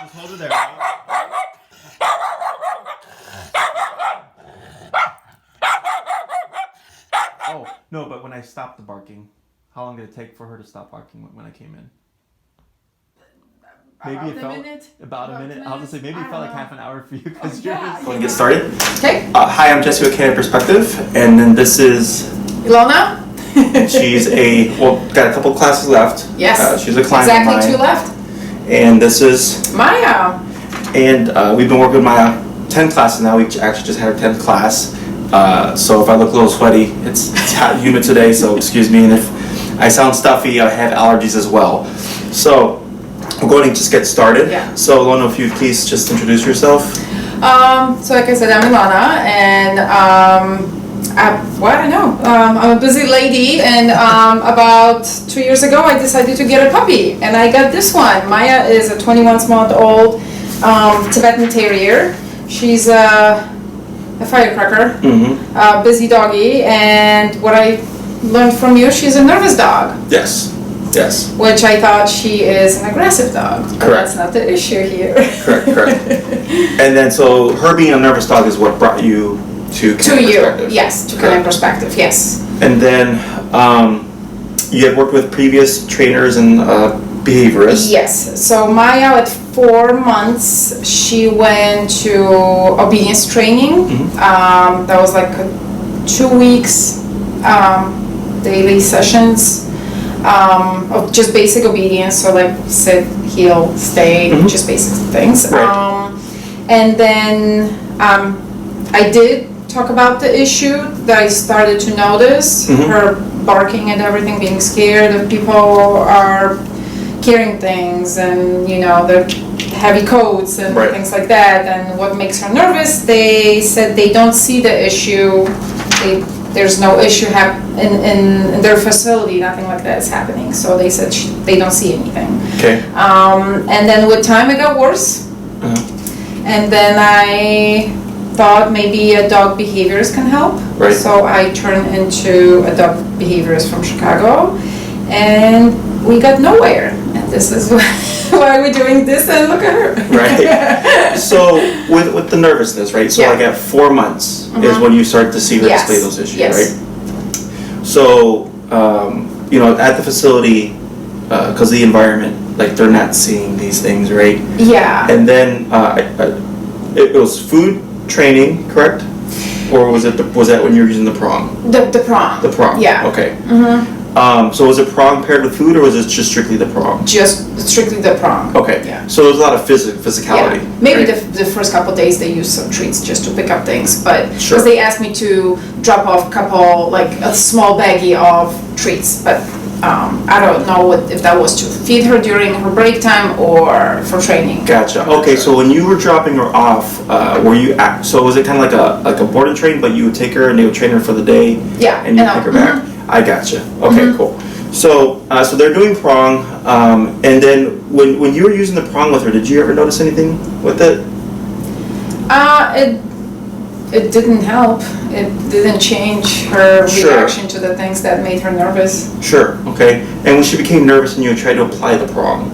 Just hold it there. Right? Oh, no, but when I stopped the barking, how long did it take for her to stop barking when I came in? Maybe about a minute. I'll just say maybe it felt like half an hour for you because you're just... Want to get started? Okay. Hi, I'm Jesse with Canine Perspective, and then this is Ilona? she's got a couple classes left. Yes. She's a client exactly of mine. 2 left. And this is Maya. And we've been working with Maya 10 classes now. We actually just had our 10th class. So if I look a little sweaty, it's hot and humid today, so excuse me. And if I sound stuffy, I have allergies as well. So we're going to just get started. Yeah. So Ilona, if you'd please just introduce yourself. So like I said, I'm Ilona, and I don't know. I'm a busy lady, and about 2 years ago, I decided to get a puppy, and I got this one. Maya is a 21-month-old Tibetan Terrier. She's a firecracker, a busy doggy, and what I learned from you, she's a nervous dog. Yes. Yes. Which I thought she is an aggressive dog. But Correct. That's not the issue here. Correct. And then so her being a nervous dog is what brought you to Canine Perspective. Yes, to Canine Perspective, yes. And then you had worked with previous trainers and behaviorists. Yes, so Maya at 4 months, she went to obedience training. That was like 2 weeks daily sessions of just basic obedience, so like sit, heel, stay, just basic things. Right. And then I did talk about the issue that I started to notice, her barking and everything, being scared if people are carrying things and, you know, the heavy coats and things like that, and what makes her nervous. They said they don't see the issue. There's no issue in their facility, nothing like that is happening. So they said they don't see anything. Okay. And then with time it got worse. And then I thought maybe a dog behaviorist can help. Right. So I turned into a dog behaviorist from Chicago, and we got nowhere. And this is why we're doing this, and look at her. Right. So with the nervousness, right? So like at 4 months is when you start to see her display those issues, right? So you know, at the facility, because of the environment, like they're not seeing these things, right? Yeah. And then it was food training, correct? Or was that when you were using the prong? The prong. The prong. Yeah. Okay. So was it prong paired with food, or was it just strictly the prong? Just strictly the prong. Okay. Yeah. So there's a lot of physicality. Yeah. Maybe right? the first couple of days they use some treats just to pick up things, but Sure. because they asked me to drop off a small baggie of treats, but I don't know if that was to feed her during her break time or for training. Gotcha. Okay, so when you were dropping her off, so was it kind of like a board and train, but you would take her and they would train her for the day? Yeah. And you pick her back? I gotcha. Okay, cool. So so they're doing prong, and then when you were using the prong with her, did you ever notice anything with it? It didn't help. It didn't change her reaction to the things that made her nervous. Sure. Okay. And when she became nervous and you tried to apply the prong,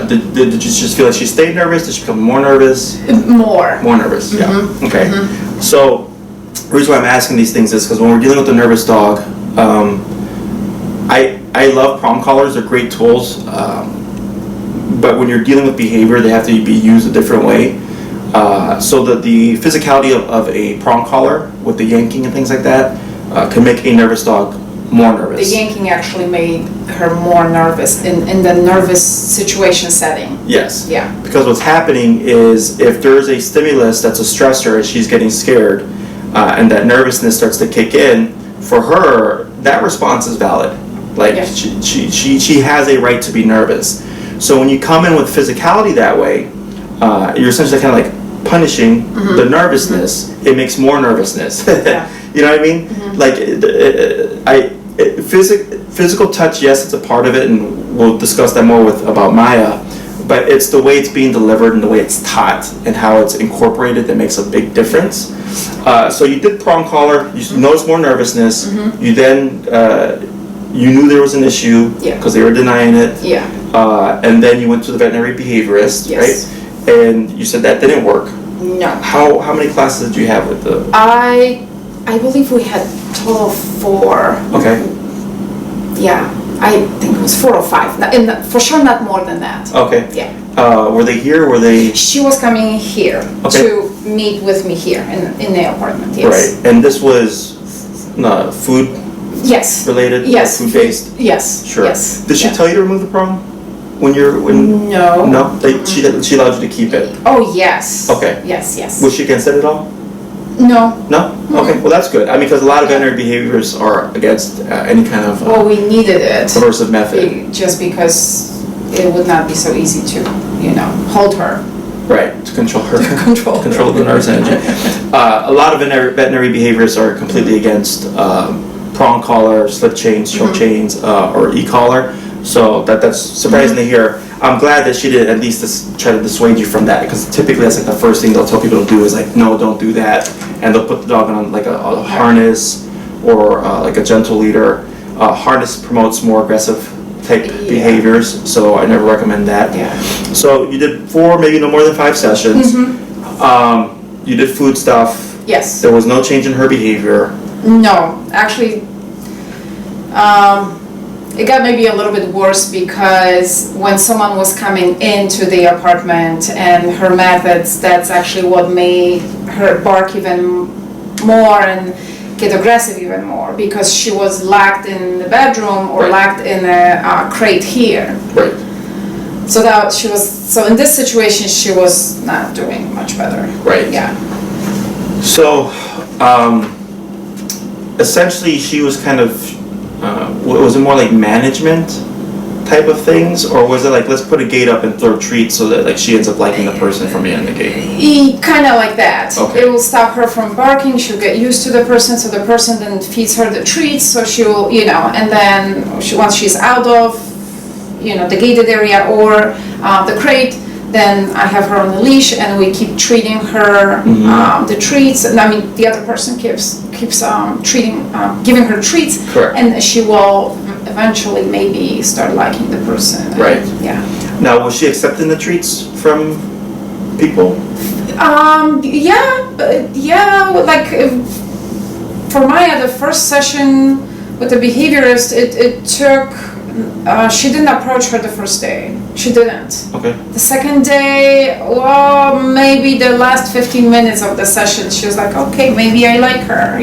did you just feel like she stayed nervous? Did she become more nervous? More nervous. Yeah. Okay. So the reason why I'm asking these things is because when we're dealing with a nervous dog, I love prong collars. They're great tools, but when you're dealing with behavior, they have to be used a different way. So that the physicality of a prong collar with the yanking and things like that can make a nervous dog more nervous. The yanking actually made her more nervous in the nervous situation setting. Yes. Yeah. Because what's happening is if there's a stimulus that's a stressor and she's getting scared, and that nervousness starts to kick in, for her, that response is valid. Like she has a right to be nervous. So when you come in with physicality that way, you're essentially kind of like punishing the nervousness. It makes more nervousness. You know what I mean? Like physical touch, yes, it's a part of it, and we'll discuss that more about Maya. But it's the way it's being delivered and the way it's taught and how it's incorporated that makes a big difference. So you did prong collar. You noticed more nervousness. You then you knew there was an issue because they were denying it. Yeah. and then you went to the veterinary behaviorist, Yes. right? And you said that didn't work. No. How many classes did you have with the? I believe we had total of 4. Okay. Yeah, I think it was 4 or 5. For sure, not more than that. Okay. Yeah. Were they here? Were they? She was coming here Okay. to meet with me here in the apartment. Yes. Right. And this was food Yes. related? Yes. Food based? Yes. Sure. Yes. Did she Yeah. tell you to remove the prong? When? No. No? She allowed you to keep it? Oh yes. Okay. Yes. Yes. Was she against it at all? No. No? Okay, well that's good. I mean, because a lot of veterinary behaviorists are against any kind of Well, we needed it aversive method. just because it would not be so easy to, hold her. Right, to control her. Control. Control the nerves energy. A lot of veterinary behaviorists are completely against prong collar, slip chains, choke chains, or e-collar. So that's surprising to hear. I'm glad that she did at least try to dissuade you from that, because typically that's like the first thing they'll tell people to do is like, no, don't do that, and they'll put the dog on like a harness or like a gentle leader. Harness promotes more aggressive type behaviors, so I never recommend that. Yeah. So you did 4, maybe no more than 5 sessions. You did food stuff. Yes. There was no change in her behavior. No, actually, it got maybe a little bit worse because when someone was coming into the apartment and her methods, that's actually what made her bark even more and get aggressive even more, because she was locked in the bedroom or locked in a crate here. Right. So in this situation, she was not doing much better. Right. Yeah. So, essentially, she was kind of, was it more like management type of things, or was it like, let's put a gate up and throw treats so that like she ends up liking the person from behind the gate? Kind of like that. Okay. It will stop her from barking. She'll get used to the person, so the person then feeds her the treats. So she'll, and then once she's out of, the gated area or the crate, then I have her on the leash and we keep treating her the treats. And I mean, the other person keeps giving her treats. Correct. And she will eventually maybe start liking the person. Right. Yeah. Now, was she accepting the treats from people? Yeah, like for Maya, the first session with the behaviorist, it took, she didn't approach her the first day. She didn't. Okay. The second day, well, maybe the last 15 minutes of the session, she was like, okay, maybe I like her,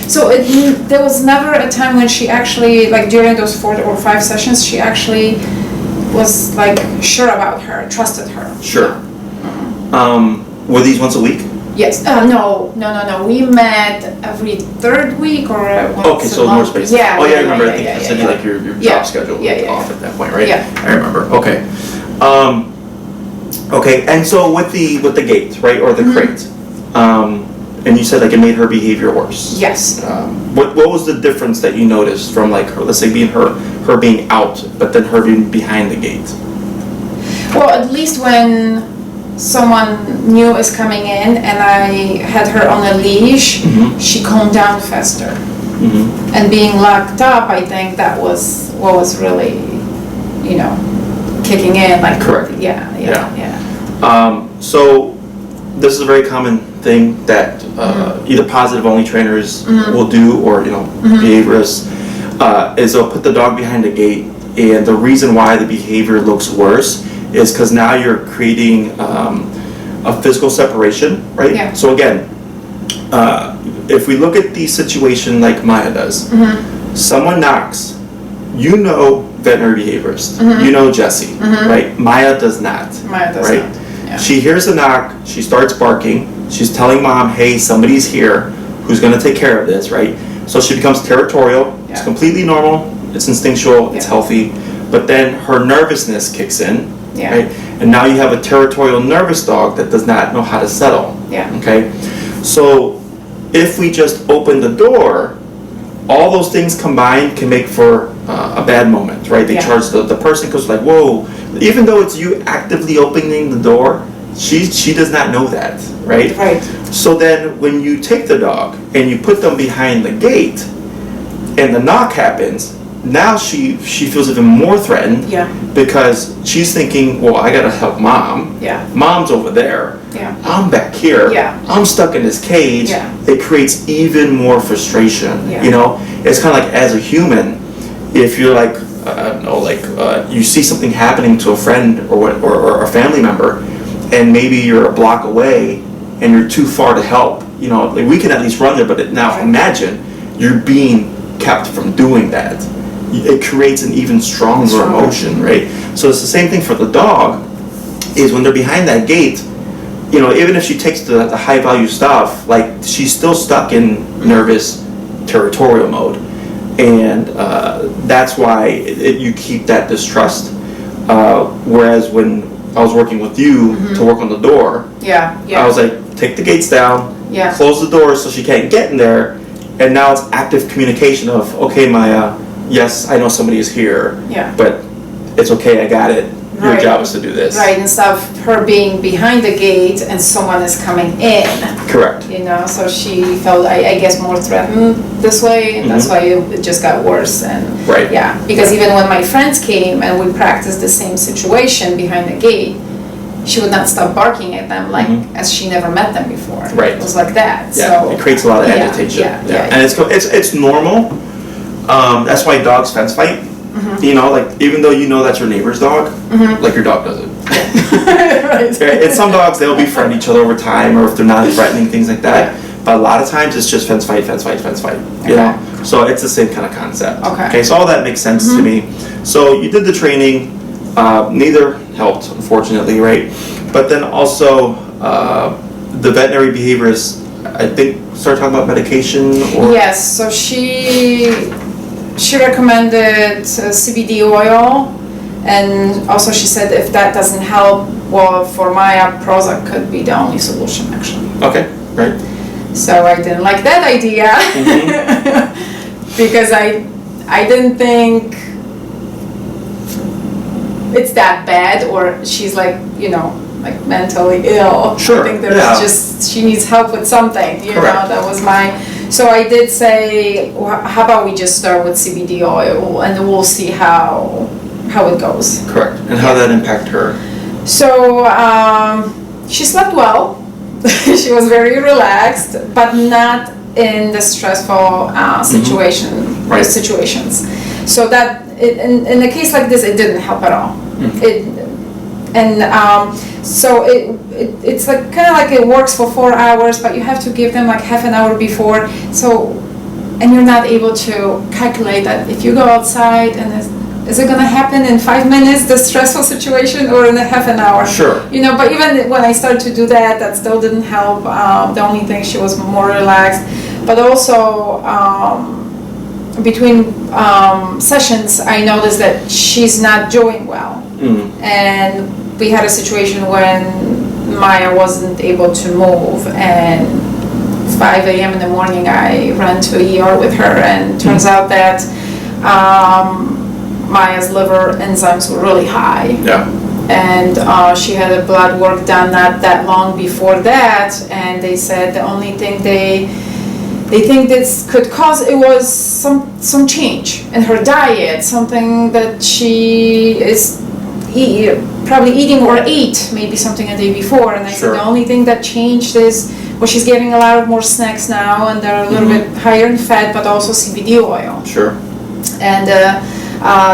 So there was never a time when she actually, like during those 4 or 5 sessions, she actually was like sure about her, trusted her. Sure. Were these once a week? Yes. No. We met every 3rd week or once Okay, so a month. more space. Yeah. Oh yeah, I remember. Yeah, I think yeah, you said yeah. like your Yeah. job schedule was Yeah. off at that point, right? Yeah. I remember. Okay. Okay, and so with the gate, right, or the crate, and you said like it made her behavior worse. Yes. What was the difference that you noticed from like her, let's say being her being out, but then her being behind the gate? Well, at least when someone new is coming in and I had her on a leash, she calmed down faster. And being locked up, I think that was what was really, kicking in. Like, correct. Yeah. So this is a very common thing that either positive only trainers will do, or behaviorists, is they'll put the dog behind the gate, and the reason why the behavior looks worse is because now you're creating a physical separation, right? Yeah. So again, if we look at the situation like Maya does, someone knocks, veterinary behaviorist, Jessie, right? Maya does not. Maya does right? not. Yeah. She hears a knock, she starts barking, she's telling mom, hey, somebody's here who's going to take care of this, right? So she becomes territorial. Yeah. It's completely normal, it's instinctual, it's Yeah. healthy, but then her nervousness kicks in, Yeah. right? And now you have a territorial nervous dog that does not know how to settle. Yeah. Okay? So if we just open the door, all those things combined can make for a bad moment, right? They Yeah. charge the person because like, whoa, even though it's you actively opening the door, she does not know that, right? Right. So then when you take the dog and you put them behind the gate and the knock happens, now she feels even more threatened. Yeah. Because she's thinking, well, I gotta help mom. Yeah. Mom's over there. Yeah. I'm back here. Yeah. I'm stuck in this cage. Yeah. It creates even more frustration. Yeah. You know, it's kind of like as a human, if you're like, I don't know, like you see something happening to a friend or a family member, and maybe you're a block away and you're too far to help. You know, like we can at least run there, but now imagine you're being kept from doing that. It creates an even stronger emotion, right? So it's the same thing for the dog, is when they're behind that gate, you know, even if she takes the high value stuff, like she's still stuck in nervous territorial mode. And that's why you keep that distrust. Whereas when I was working with you to work on the door, I was like, take the gates down, close the door so she can't get in there. And now it's active communication of, okay, Maya, yes, I know somebody is here, but it's okay, I got it. Your job is to do this. Right, instead of her being behind the gate and someone is coming in. Correct. You know, so she felt, I guess, more threatened this way, and that's why it just got worse. And yeah, because even when my friends came and we practiced the same situation behind the gate, she would not stop barking at them like as she never met them before. Right. It was like that. Yeah, so it creates a lot of agitation. And it's normal. That's why dogs fence fight. You know, like even though you know that's your neighbor's dog, like your dog doesn't. Right. And some dogs, they'll befriend each other over time, or if they're not threatening, things like that. But a lot of times it's just fence fight, fence fight, fence fight. You know, so it's the same kind of concept. Okay. So all that makes sense to me. So you did the training. Neither helped, unfortunately, right? But then also the veterinary behaviorist, I think, started talking about medication. Or yes. So she recommended CBD oil, and also she said if that doesn't help, well, for Maya, Prozac could be the only solution, actually. Okay, right. So I didn't like that idea because I didn't think it's that bad, or she's like, you know, like mentally ill. Sure. I think there's just, she needs help with something, you Correct. know, that was my, so I did say, how about we just start with CBD oil and we'll see how it goes. Correct. And how that impact her? So she slept well. She was very relaxed, but not in the stressful situations. So that in a case like this, it didn't help at all. So it's like kind of like it works for 4 hours, but you have to give them like half an hour before. So, and you're not able to calculate that if you go outside and is it gonna happen in 5 minutes, the stressful situation, or in a half an hour? Sure. You know, but even when I started to do that, that still didn't help. The only thing, she was more relaxed, but also between sessions, I noticed that she's not doing well. And we had a situation when Maya wasn't able to move, and 5 a.m. in the morning I ran to ER with her, and turns out that Maya's liver enzymes were really high. Yeah. And she had a blood work done not that long before that, and they said the only thing they think this could cause it was some change in her diet, something that she is probably eating or ate maybe something a day before. And I said the only thing that changed is, well, she's getting a lot of more snacks now, and they're a little bit higher in fat, but also CBD oil. Sure. And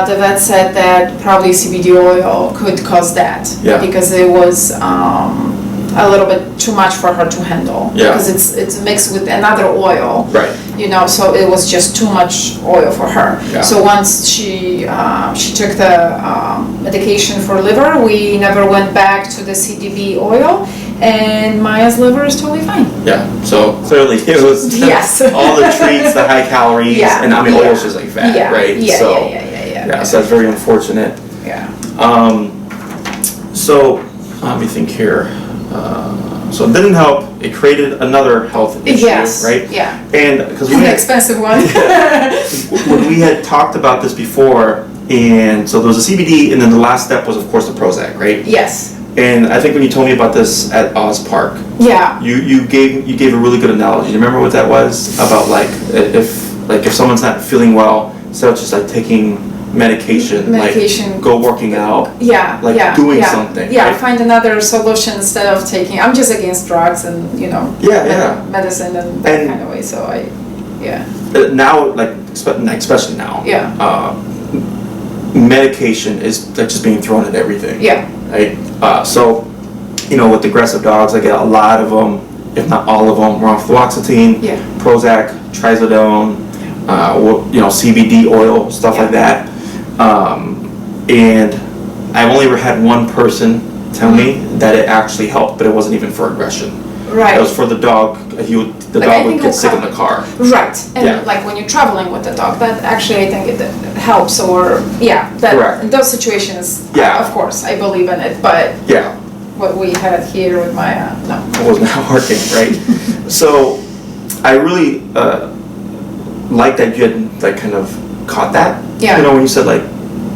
the vet said that probably CBD oil could cause that, because it was a little bit too much for her to handle, because it's mixed with another oil, right? You know, so it was just too much oil for her. So once she took the medication for liver, we never went back to the CBD oil, and Maya's liver is totally fine. Yeah, so clearly it was all the treats, the high calories, and I mean oil is just like fat, right? Yeah, so that's very unfortunate. Yeah. So let me think here. So it didn't help. It created another health issue, right? Yeah. And because we had expensive one. When we had talked about this before, and so there was a CBD, and then the last step was, of course, the Prozac, right? Yes. And I think when you told me about this at Oz Park, you gave a really good analogy. You remember what that was about? Like if someone's not feeling well, instead of just like taking medication, like go working out, doing something. Yeah, right? Find another solution instead of taking. I'm just against drugs and medicine and that kind of way. So now, like especially now, medication is like just being thrown at everything. Yeah. Right. So, with aggressive dogs, I get a lot of them, if not all of them, are on fluoxetine, Prozac, trazodone, CBD oil, stuff like that. And I've only ever had one person tell me that it actually helped, but it wasn't even for aggression. Right. It was for the dog. The dog would get sick in the car. Right. And like when you're traveling with the dog, that actually I think it helps. Or correct. In those situations, of course, I believe in it. But what we had here with Maya, no. It was not working, right? So I really like that you had like kind of caught that. Yeah. When you said like,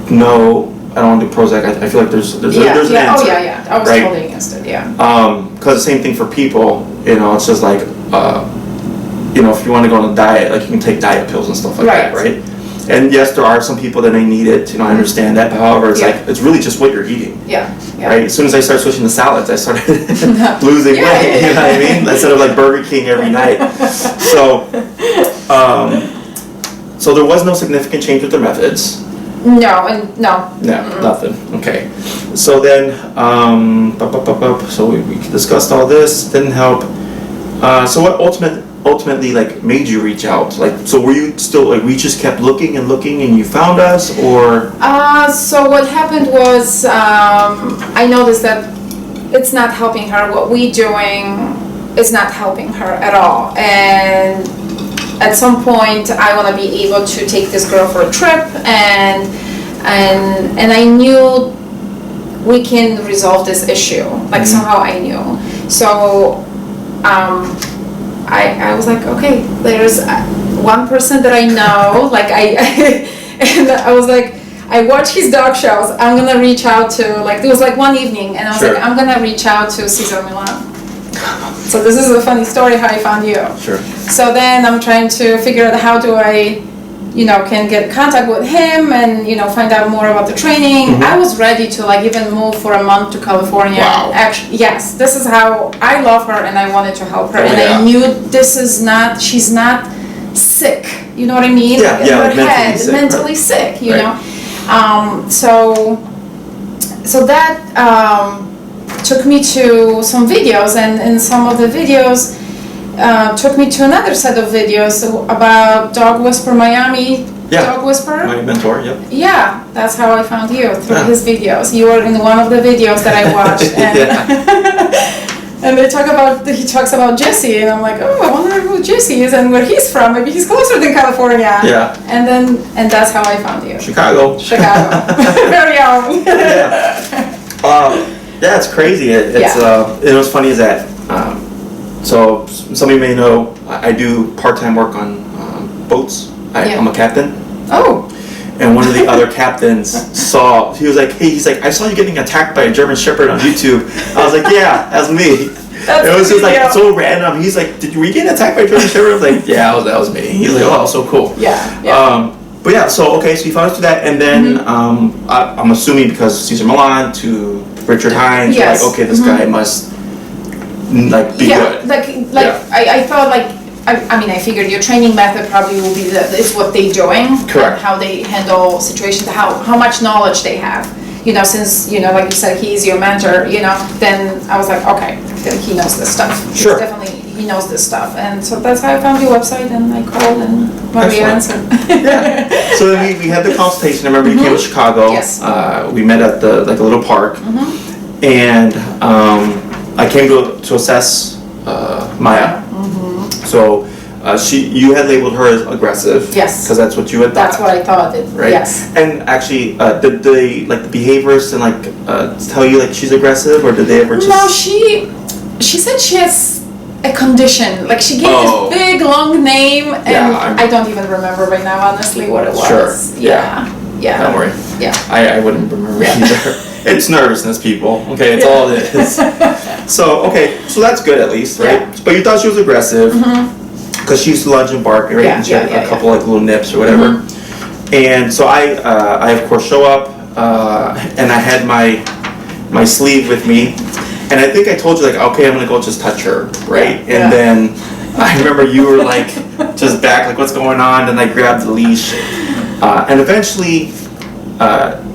no, I don't want to do Prozac. I feel like there's an answer. Oh yeah. I was totally against it. Yeah. Because the same thing for people. It's just like, if you want to go on a diet, like you can take diet pills and stuff like that, right? And yes, there are some people that may need it. I understand that. But however, it's like it's really just what you're eating. Yeah. Right. As soon as I started switching to salads, I started losing weight. You know what I mean? Instead of like Burger King every night. So, so there was no significant change with their methods. No. Nothing. Okay. So then, so we discussed all this. Didn't help. So what ultimately like made you reach out? Like, so were you still like we just kept looking and you found us, or? So what happened was I noticed that it's not helping her. What we're doing is not helping her at all, and at some point I want to be able to take this girl for a trip, and I knew we can resolve this issue. Like somehow I knew. So I was like, okay, there's one person that I know. Like and I was like, I watch his dog shows. I'm gonna reach out to like there was like one evening, and I was like, I'm gonna reach out to Cesar Milan. So this is a funny story how I found you. Sure. So then I'm trying to figure out how do I, can get in contact with him and, find out more about the training. I was ready to like even move for a month to California. Wow. Actually, yes, this is how I love her and I wanted to help her. I knew she's not sick. You know what I mean? Yeah, in her like head, mentally sick, you know? So that took me to some videos, and some of the videos took me to another set of videos about Dog Whisper Miami. Dog Whisperer. My mentor, yep. Yeah, that's how I found you, through his videos. You were in one of the videos that I watched, and and he talks about Jesse, and I'm like, oh, I wonder who Jesse is and where he's from. Maybe he's closer than California. Yeah. And that's how I found you. Chicago. Very own. Yeah, it's crazy. What's funny is that, so some of you may know, I do part-time work on boats. I'm a captain. Oh. And one of the other captains he was like, hey, he's like, I saw you getting attacked by a German Shepherd on YouTube. I was like, yeah, that's me. It was just like so random. He's like, were you getting attacked by a German Shepherd? I was like, yeah, that was me. He's like, oh, so cool. Yeah. But yeah, so you found us through that, and then I'm assuming because Cesar Milan to Richard Hines, you're like, okay, this guy must like be good. I thought like. I figured your training method probably will be is what they're doing. Correct. And how they handle situations, how much knowledge they have. Since, like you said, he's your mentor, then I was like, okay, then he knows this stuff. Sure. He knows this stuff. And so that's how I found your website, and I called, and Maria answered. Yeah. So then we had the consultation. I remember you came to Chicago. Yes. We met at a little park. And I came to assess Maya. So you had labeled her as aggressive. Yes. Because that's what you had thought. That's what I thought. Right. Yes. And actually, did they the behaviorist and tell you she's aggressive, or did they ever just? No, she said she has a condition. Like she gave this big long name, and I don't even remember right now, honestly, what it was. Sure. Yeah. Don't worry. Yeah. I wouldn't remember either. It's nervousness, people. Okay, it's all it is. So that's good at least, right? Yeah. But you thought she was aggressive because she used to lunge and bark, right? And she had a couple little nips or whatever. And so I of course show up, and I had my sleeve with me, and I think I told you like, okay, I'm gonna go just touch her, right? Yeah. And then I remember you were like just back, like what's going on? And I grabbed the leash, and eventually,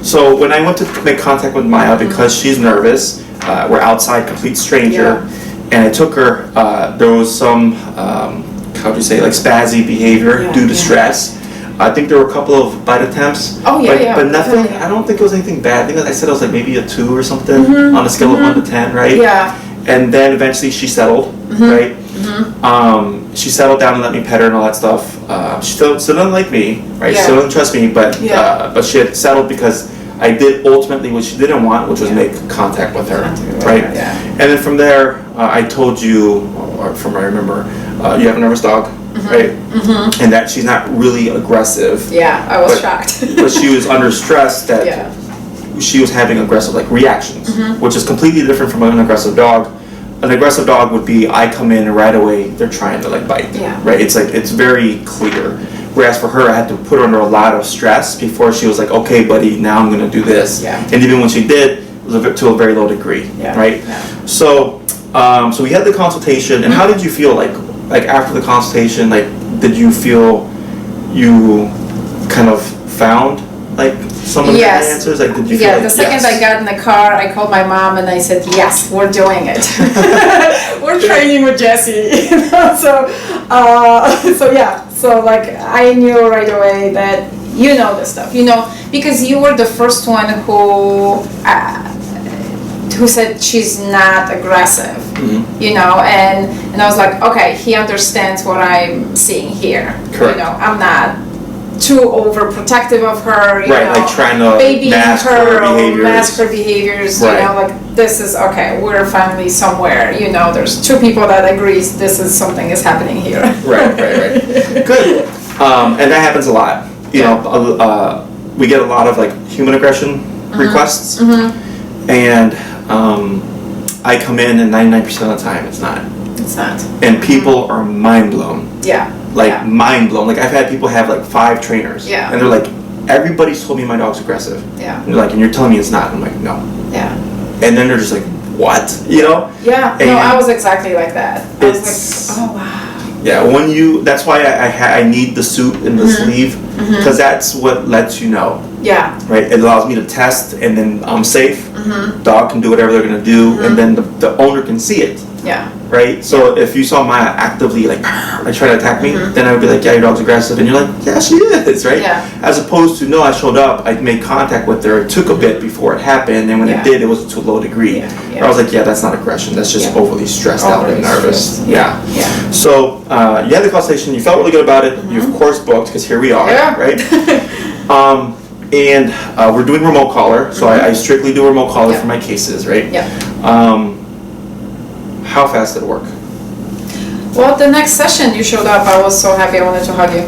so when I went to make contact with Maya, because she's nervous, we're outside, complete stranger, and I took her. There was some, how do you say, like spazzy behavior due to stress. I think there were a couple of bite attempts. Oh yeah, but nothing. definitely. I don't think it was anything bad. I think I said it was like maybe a 2 or something on a scale of 1 to 10, right? Yeah. And then eventually she settled, right? She settled down and let me pet her and all that stuff. She still doesn't like me, right? She still doesn't trust me, but she had settled because I did ultimately what she didn't want, which was make contact with her, right? Yeah. And then from there, I told you, or from what I remember, you have a nervous dog, right? And that she's not really aggressive. Yeah, I was shocked. But she was under stress that she was having aggressive like reactions, which is completely different from an aggressive dog. An aggressive dog would be, I come in and right away they're trying to like bite, right? It's like, it's very clear. Whereas for her, I had to put her under a lot of stress before she was like, okay, buddy, now I'm gonna do this. And even when she did, it was to a very low degree, right? So, so we had the consultation, and how did you feel like after the consultation? Like, did you feel you kind of found like some of the answers? Like, did you feel like, the second I got in the car, I called my mom and I said, yes, we're doing it. We're training with Jessie. So like I knew right away that you know this stuff, because you were the first one who said she's not aggressive, and I was like, okay, he understands what I'm seeing here. Correct. I'm not too overprotective of her, like trying to mask her behaviors. Like this is okay, we're finally somewhere, there's two people that agrees this is something is happening here. Right. Good. And that happens a lot. We get a lot of like human aggression requests, and I come in and 99% of the time it's not. It's not. And people are mind blown. Yeah. Mind blown. Like I've had people have like 5 trainers. Yeah. And they're like, everybody's told me my dog's aggressive. Yeah. And they're like, and you're telling me it's not. I'm like, no. Yeah. And then they're just like, what? Yeah. And no, I was exactly like that. I was like, oh wow. Yeah, that's why I need the suit and the sleeve, because that's what lets you know. Yeah. Right? It allows me to test, and then I'm safe. Dog can do whatever they're going to do, and then the owner can see it. Yeah. Right? So if you saw Maya actively like try to attack me, then I would be like, yeah, your dog's aggressive. And you're like, yeah, she is, right? Yeah. As opposed to, no, I showed up, I made contact with her, it took a bit before it happened, and when it did, it was to a low degree. I was like, yeah, that's not aggression, that's just overly stressed out and nervous. Yeah. So you had the consultation, you felt really good about it, you of course booked, because here we are, right? And we're doing remote caller, so I strictly do remote caller for my cases, right? Yeah. How fast did it work? Well, the next session you showed up, I was so happy, I wanted to hug you.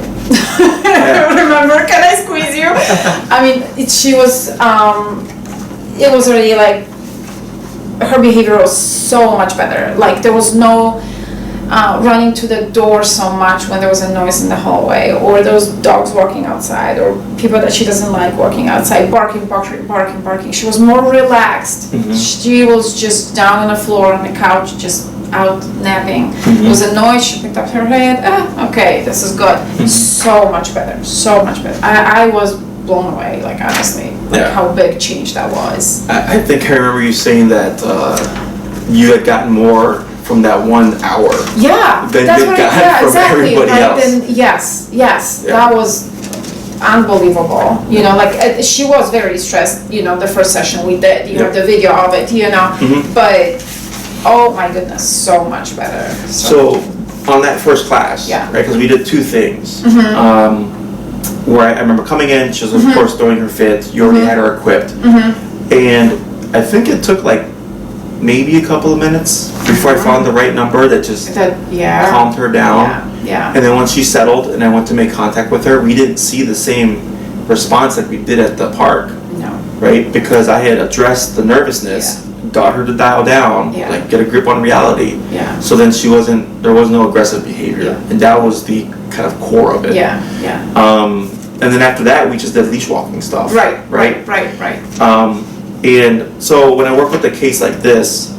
Remember, can I squeeze you? I mean, it was really like, her behavior was so much better. Like there was no running to the door so much when there was a noise in the hallway, or those dogs walking outside, or people that she doesn't like walking outside, barking. She was more relaxed. She was just down on the floor on the couch, just out napping. There was a noise, she picked up her head, okay, this is good. So much better. I was blown away, like honestly, how big change that was. I think I remember you saying that you had gotten more from that 1 hour. Yeah, than that's you what got from everybody else. Then, yes, that was unbelievable. Like she was very stressed. The first session we did, the video of it, but oh my goodness, so much better. So on that first class, right? Because we did 2 things. Where I remember coming in, she was of course throwing her fit. You already had her equipped, and I think it took like maybe a couple of minutes before I found the right number that just calmed her down. And then once she settled and I went to make contact with her, we didn't see the same response like we did at the park. No. Right? Because I had addressed the nervousness, got her to dial down, like get a grip on reality. So then there was no aggressive behavior. And that was the kind of core of it. and then after that, we just did leash walking stuff. Right. And so when I work with a case like this,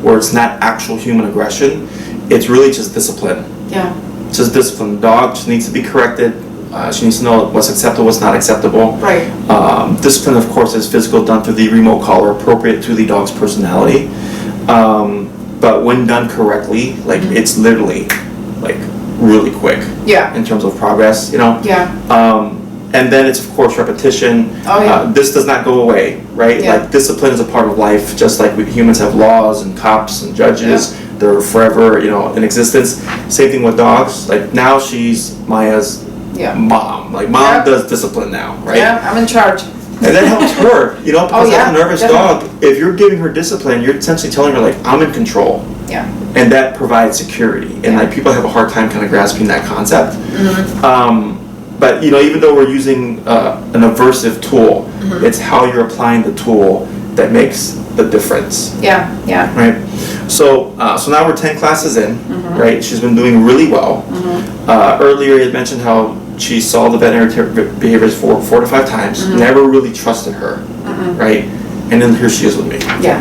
where it's not actual human aggression, it's really just discipline. Yeah. Just discipline. The dog just needs to be corrected. She needs to know what's acceptable, what's not acceptable. Right. Discipline, of course, is physical, done through the remote collar, appropriate to the dog's personality. But when done correctly, like it's literally like really quick. Yeah. In terms of progress, you know. Yeah. And then it's of course repetition. Oh yeah. This does not go away, right? Yeah. Like discipline is a part of life, just like humans have laws and cops and judges. Yeah. They're forever, you know, in existence. Same thing with dogs. Like now she's Maya's mom. Like mom does discipline now, right? Yeah, I'm in charge. And that helps her, you know, because as a nervous definitely. dog, if you're giving her discipline, you're essentially telling her like, I'm in control. Yeah. And that provides security. And like people have a hard time kind of grasping that concept. Mm-hmm. But you know, even though we're using an aversive tool, it's how you're applying the tool that makes the difference. Yeah. Right. So now we're 10 classes in. Right. She's been doing really well. Earlier, you had mentioned how she saw the veterinary behaviorist 4 to 5 times. Never really trusted her. Right. And then here she is with me. Yeah.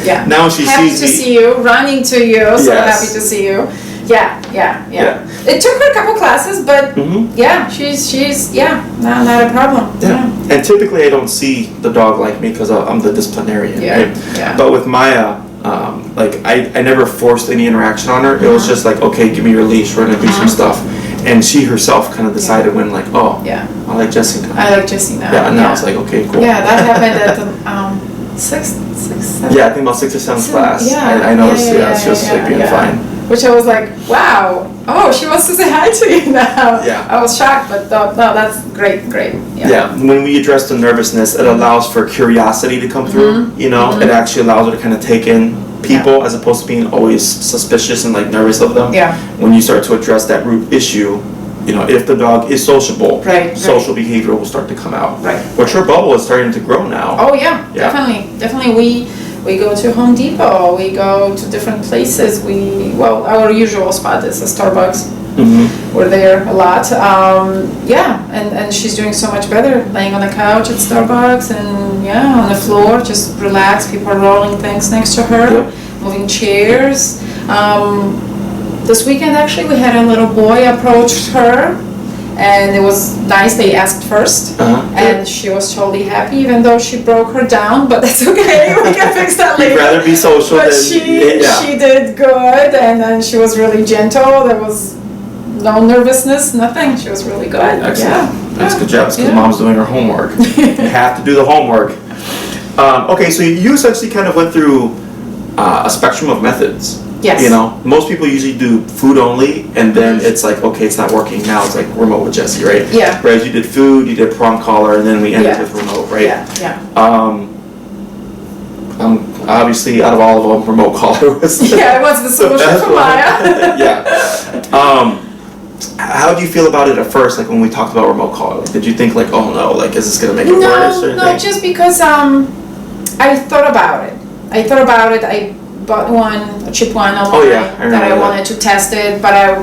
Yeah. Now she happy sees to me. see you, running to you. So Yes. happy to see you. Yeah. It took her a couple classes, but yeah, she's not a problem. Yeah. And typically I don't see the dog like me because I'm the disciplinarian. Yeah. Right? Yeah. But with Maya, like I never forced any interaction on her. It was just like, okay, give me your leash. We're gonna do some stuff. And she herself kind of decided when like, oh, I like Jessie now. I like Jessie now. Yeah, and now it's like, okay, cool. Yeah, that happened at the sixth, seventh. Yeah, I think about 6th or 7th class. Yeah, I noticed. She was like being fine. Which I was like, wow, oh, she wants to say hi to you now. Yeah. I was shocked, but no, that's great. Yeah, when we address the nervousness, it allows for curiosity to come through. You know, it actually allows her to kind of take in people as opposed to being always suspicious and like nervous of them. Yeah. When you start to address that root issue, you know, if the dog is sociable, social behavior will start to come out. Right. Which her bubble is starting to grow now. Oh yeah. Definitely. We go to Home Depot. We go to different places. Our usual spot is a Starbucks. We're there a lot. And she's doing so much better, laying on the couch at Starbucks and on the floor, just relax. People are rolling things next to her, moving chairs. This weekend actually we had a little boy approach her, and it was nice. They asked first, and she was totally happy, even though she broke her down. But that's okay. We can fix that later. You'd rather be social but than she did good, and then she was really gentle. There was no nervousness, nothing. She was really good. Excellent. Yeah. That's a good job. It's because mom's doing her homework. You have to do the homework. Okay, so you essentially kind of went through a spectrum of methods. Yes. You know, most people usually do food only, and then it's like, okay, it's not working. Now it's like remote with Jessie, right? Yeah. Whereas you did food, you did prong collar, and then we ended with remote, right? Yeah. Obviously, out of all of them, remote collar was it was the solution for Maya. Yeah. How do you feel about it at first, like when we talked about remote collar? Like, did you think like, oh no, like is this gonna make it worse or anything? No, just because I thought about it. I bought a cheap one online that I wanted to test it, but I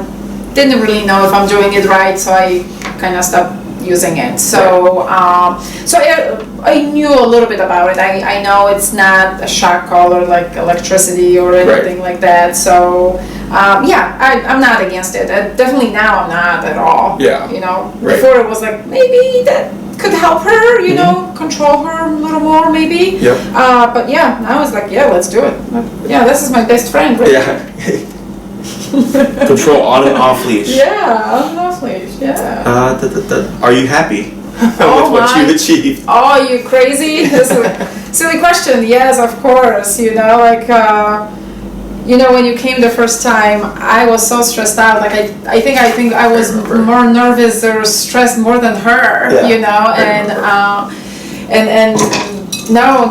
didn't really know if I'm doing it right, so I kind of stopped using it. So I knew a little bit about it. I know it's not a shock collar like electricity or anything like that. So I'm not against it. Definitely now I'm not at all. Yeah. You know, before it was like maybe that could help her, you know, control her a little more maybe. Yep. But now it's like, let's do it. This is my best friend. Right? Yeah. Control on and off leash. Yeah, on and off leash. Yeah. Are you happy with what you've achieved? Oh, you crazy? This is a silly question. Yes, of course. You know, like when you came the first time, I was so stressed out. Like I think I was more nervous or stressed more than her. Yeah, you know, and no.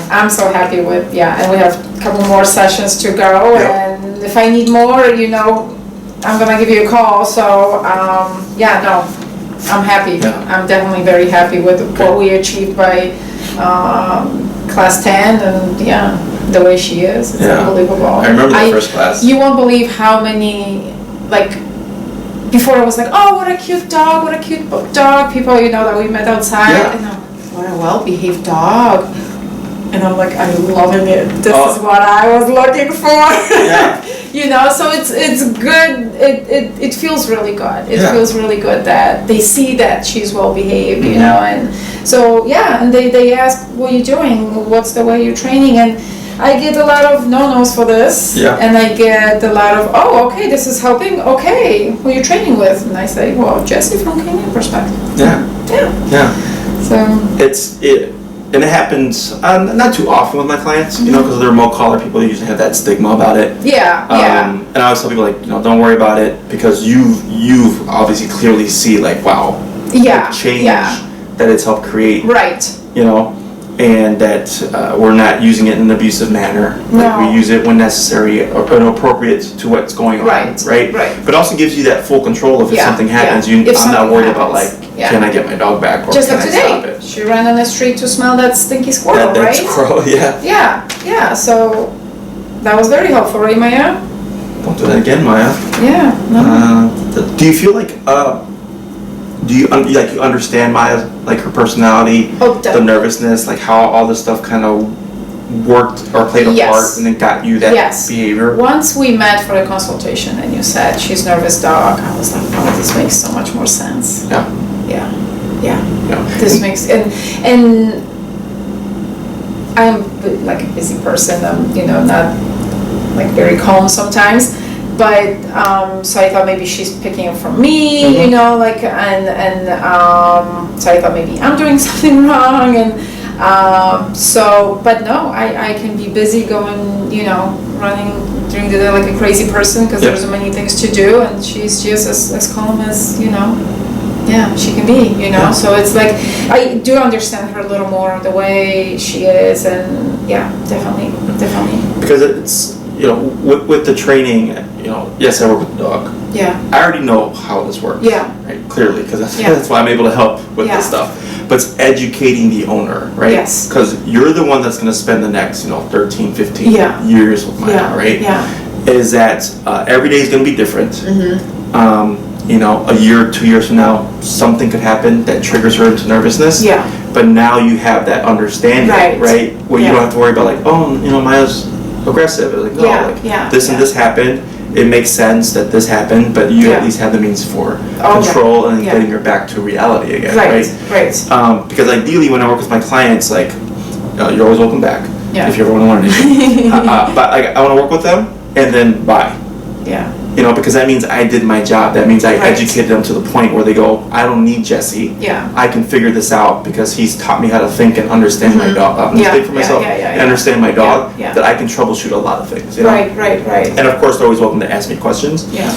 I'm so happy with and we have a couple more sessions to go. And if I need more, I'm gonna give you a call. So I'm happy. Yeah. I'm definitely very happy with what we achieved by class 10, and the way she is. It's unbelievable. I remember the first class. You won't believe how many before I was like, oh, what a cute dog, what a cute dog. People, you know, that we met outside, Yeah. and I'm like, what a well-behaved dog. And I'm like, I'm loving it. This Oh. is what I was looking for. Yeah. You know, so it's good. It feels really good. It Yeah. feels really good that they see that she's well behaved. You Mhm. know, and so yeah, and they ask, what are you doing? What's the way you're training? And I get a lot of no-nos for this, Yeah. and I get a lot of, oh, okay, this is helping. Okay, who are you training with? And I say, well, Jessie from Canine Perspective. Yeah. Yeah. Yeah. So And it happens not too often with my clients, you know, because they're remote collar people. Usually have that stigma about it. yeah, yeah, And I always tell people, like, you know, don't worry about it, because you've obviously clearly see, like, wow, yeah, the change yeah. that it's helped create, Right. you know, and that we're not using it in an abusive manner. Like, No. we use it when necessary or appropriate to what's going on, Right, right? right. But it also gives you that full control if Yeah, something happens. yeah. If I'm not something worried about, like, happens, yeah. can I get my dog back or Just can like I stop today, it? she ran on the street to smell that stinky squirrel, That right? squirrel, yeah. Yeah, yeah. So that was very helpful, right, Maya? Don't do that again, Maya. Yeah. No. Do you feel like you understand Maya, like her personality, Oh, the definitely. nervousness, like how all this stuff kind of worked or played a Yes. part and then got you that Yes. behavior? Once we met for a consultation, and you said she's nervous dog, I was like, oh, this makes so much more sense. Yeah. Yeah. Yeah. Yeah. This makes and I'm like a busy person. I'm, you know, not like very calm sometimes, but so I thought maybe she's picking up from me, you Mhm. know, like and so I thought maybe I'm doing something wrong, and so but no, I can be busy going, you know, running during the day like a crazy person because Yep. there's so many things to do, and she's just as calm as, you know. Yeah, she can be, you know, Yeah. so it's like, I do understand her a little more, the way she is, and yeah, definitely. Because it's, you know, with the training, you know, yes, I work with the dog. Yeah, I already know how this works. Yeah. Right, clearly, because Yeah. that's why I'm able to help with Yeah. this stuff. But it's educating the owner, right? Yes. Because you're the one that's going to spend the next, you know, 13, 15 Yeah. years with Maya, yeah, right? yeah. Is that every day is going to be different. Mm-hmm. You know, a year, 2 years from now, something could happen that triggers her into nervousness. Yeah. But now you have that understanding, Right. Where you Yeah. don't have to worry about, like, oh, you know, Maya's aggressive. Like, no, Yeah, like, yeah, this and yeah. this happened. It makes sense that this happened, but you Yeah. at least have the means for Oh, control and yeah. getting her back to reality again, Right. Because ideally, when I work with my clients, like, you're always welcome back Yeah. if you ever want to learn anything. But I want to work with them, and then bye. Yeah, You know, because that means I did my job. That means I Right. educated them to the point where they go, I don't need Jesse. yeah, I can figure this out because he's taught me how to think and understand my dog. Yeah, Think for myself yeah, and understand my dog. Yeah. That I can troubleshoot a lot of things. You know? right. And of course, they're always welcome to ask me questions. Yeah,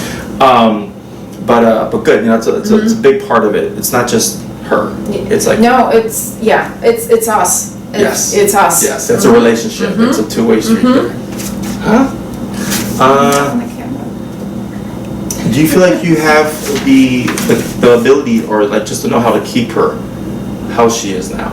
But good. You know, it's a big part of it. It's not just her. It's like no, it's us. Yes. It's us. yes, it's a relationship. It's a two-way street. There. Huh? On the camera. Do you feel like you have the ability, or like just to know how to keep her how she is now?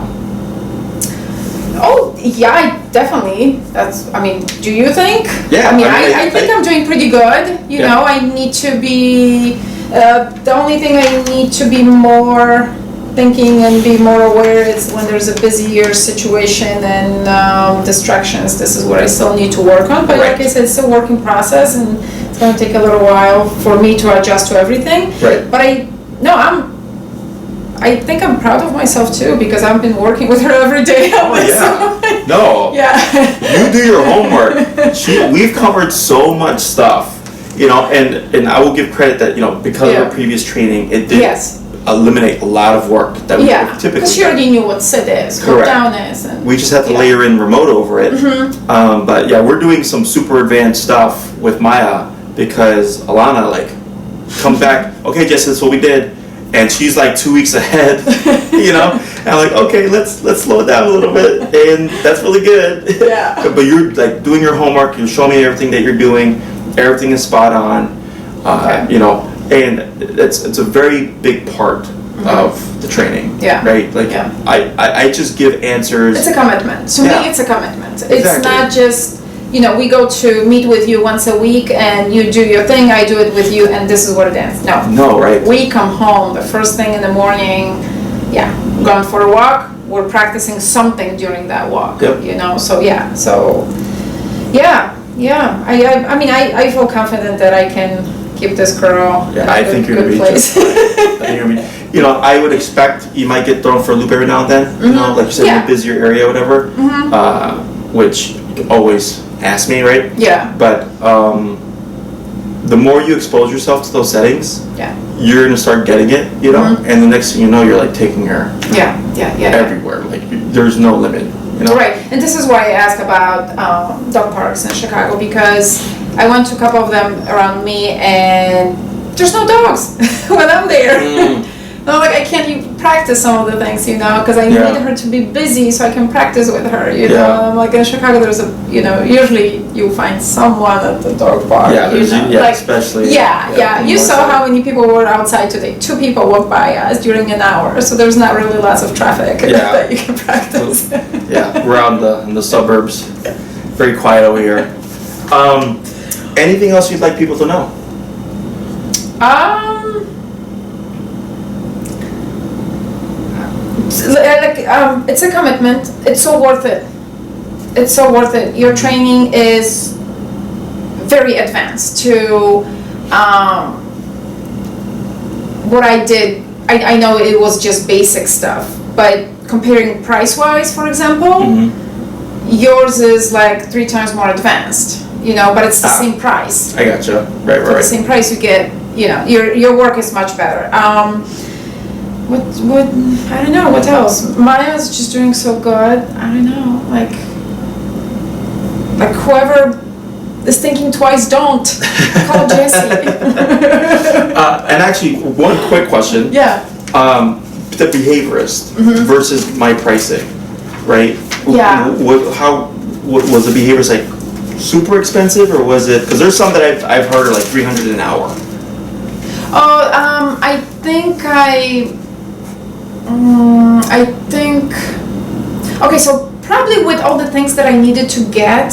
Oh, yeah, definitely. I mean, do you think? Yeah, I mean, I mean, I think I'm doing pretty good. You Yeah. know, I need to be, the only thing I need to be more thinking and be more aware is when there's a busier situation and distractions. This is what I still need to work on. But Right. like I said, it's a working process, and it's going to take a little while for me to adjust to everything. Right. But I think I'm proud of myself too, because I've been working with her every day. Oh yeah. No. Yeah. You do your homework. We've covered so much stuff, you know, and I will give credit that, you know, because of Yeah. our previous training, it did Yes. eliminate a lot of work that we Yeah. would typically. Because she already knew what sit is, what Correct. down is, and We just have to Yeah. layer in remote over it. But yeah, we're doing some super advanced stuff with Maya because Alana like comes back. Okay, Jess, that's what we did, and she's like 2 weeks ahead. You know, and I'm like, okay, let's slow it down a little bit, and that's really good. Yeah. But you're like doing your homework. You're showing me everything that you're doing. Everything is spot on. Okay. You know, and it's a very big part of the training. Yeah. Right. Like Yeah. I just give answers. it's a commitment. To Yeah. me, it's a commitment. It's Exactly. not just we go to meet with you once a week and you do your thing, I do it with you, and this is what it ends. No. No, right. We come home the first thing in the morning, going for a walk, we're practicing something during that walk, Yep. I mean, I feel confident that I can keep this girl in I a think you're good gonna be place. just fine. I think you're gonna be, I would expect you might get thrown for a loop every now and then, like you said, in a busier area or whatever, which you can always ask me, right? Yeah. But the more you expose yourself to those settings, you're gonna start getting it, and the next thing you know, you're like taking her everywhere. Like there's no limit. Right, and this is why I ask about dog parks in Chicago, because I went to a couple of them around me and there's no dogs when I'm there. I'm like, I can't even practice some of the things, because I need her to be busy so I can practice with her, I'm like, in Chicago there's usually you find someone at the dog park, especially. You saw how many people were outside today. 2 people walked by us during an hour, so there's not really lots of traffic that you can practice. We're out in the suburbs, very quiet over here. Anything else you'd like people to know? It's a commitment. It's so worth it. It's so worth it. Your training is very advanced to what I did. I know it was just basic stuff, but comparing price-wise, for example, yours is like 3 times more advanced, but it's the same price. I gotcha. Right. For the same price you get, your work is much better. What I don't know, what else? Maya's just doing so good. I don't know, like whoever is thinking twice, don't call Jessie. And actually, one quick question. Yeah. The Behaviorist versus my pricing, right? Yeah. How was the Behaviorist like super expensive, or was it? Because there's some that I've heard are like $300 an hour. I think. Okay, so probably with all the things that I needed to get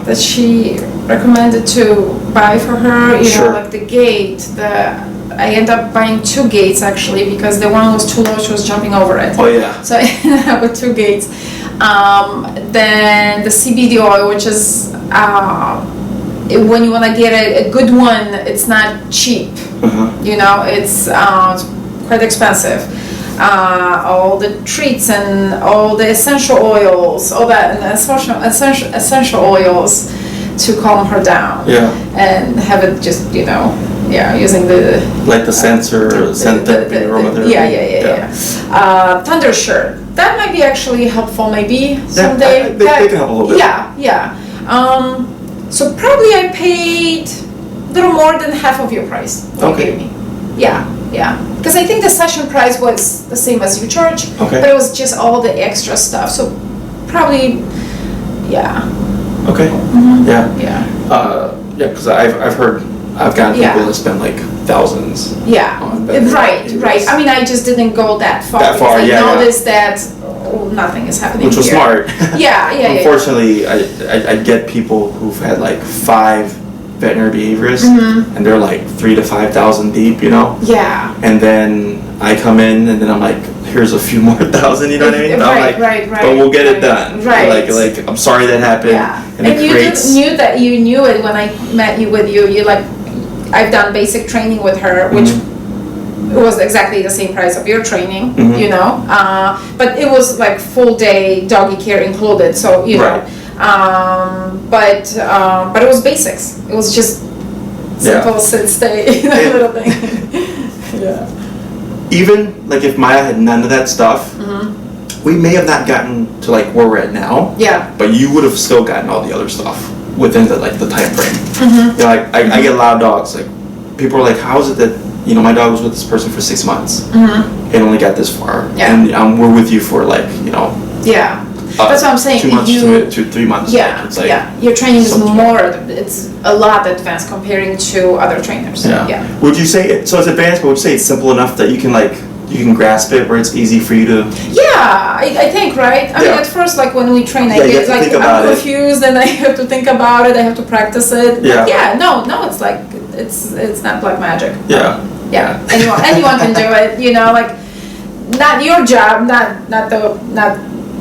that she recommended to buy for her, like the gate, I ended up buying 2 gates actually, because the one was too low, she was jumping over it. Oh yeah. So I ended up with 2 gates. Then the CBD oil, which is when you want to get a good one, it's not cheap. It's quite expensive. All the treats and all the essential oils, all that, and essential oils to calm her down. Yeah. And have it just, using the like the sensor, scent therapy, aromatherapy. Yeah. Thunder shirt. That might be actually helpful, maybe someday. They can help a little bit. Yeah. So probably I paid a little more than half of your price. You gave me. Yeah. Because I think the session price was the same as you charge, but it was just all the extra stuff. So probably, Okay. Yeah. Because I've gotten people that spend like thousands. Yeah. Right. I mean, I just didn't go that far. I noticed that nothing is happening. Which was smart. Yeah. Unfortunately, I get people who've had like 5 veterinary behaviorists, and they're like 3,000 to 5,000 deep, Yeah. And then I come in, and then I'm like, here's a few more thousand, you know what I mean? Right. But we'll get it done. Right. Like I'm sorry that happened. Yeah. And you knew that you knew it when I met you with you. You like, I've done basic training with her, which was exactly the same price of your training, but it was like full day doggy care included. So know. But it was basics. It was just simple sit, stay, little thing. Even like if Maya had none of that stuff, we may have not gotten to like where we're at now. Yeah. But you would have still gotten all the other stuff within the time frame. I get a lot of dogs. Like people are like, how is it that my dog was with this person for 6 months and only got this far, and we're with you for like Yeah. That's what I'm saying. 2 months to 3 months. Yeah, your training is it's a lot advanced comparing to other trainers. Yeah. Would you say so? It's advanced, but would you say it's simple enough that you can like you can grasp it, where it's easy for you to. Yeah, I think, right? I mean, at first, like when we train, I Yeah, you get have to like think about I'm it. confused, and I have to think about it. I have to practice it. Yeah. But yeah, no, it's like it's not black magic. Yeah. Yeah, anyone can do it. You know, like not your job, not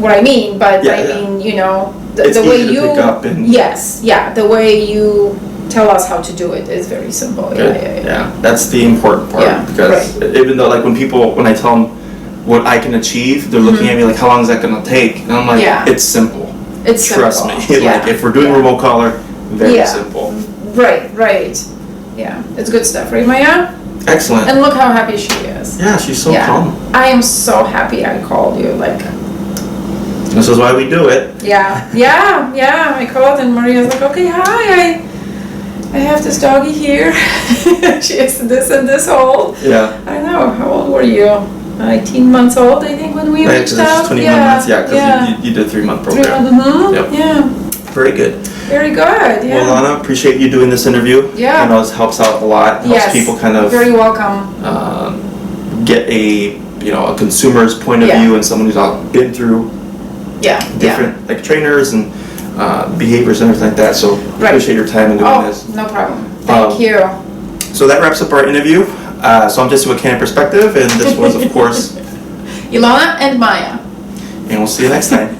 what I mean, but Yeah, I yeah. mean, you know, It's the way easy to you pick up and- yes, yeah, the way you tell us how to do it is very simple. Good. Yeah, that's the important part. Yeah, Because even though, like, when I tell them what I can achieve, they're looking at me like, how long is that going to take? And I'm like, Yeah. it's simple. It's Trust simple. me. Yeah. Like, if we're doing Yeah. remote collar, very Yeah. simple. Right. Yeah, it's good stuff, right, Maya? Excellent. And look how happy she is. Yeah, she's so calm. I am so happy I called you. Like, This is why we do it. yeah. I called and Maria's like, okay, hi, I have this doggy here. She is this and this old. Yeah. I know. How old were you? 18 months old, I think, when we Right, reached 'cause it's out. just 21 months. Yeah, because you did a 3-month 3 program. months. Yep. Yeah. Very good. Very good. Yeah. Well, Lana, appreciate you doing this interview. Yeah. I know it helps out a lot. Helps Yes. people kind of Very welcome. get a consumer's point of Yeah. view and someone who's been through Yeah. different like trainers and behaviors and everything like that. So Right. appreciate your time in doing Oh, this. no problem. Thank Um, you. So that wraps up our interview. So I'm Jesse with Canine Perspective, and this was, of course, Ilona and Maya. and we'll see you next time.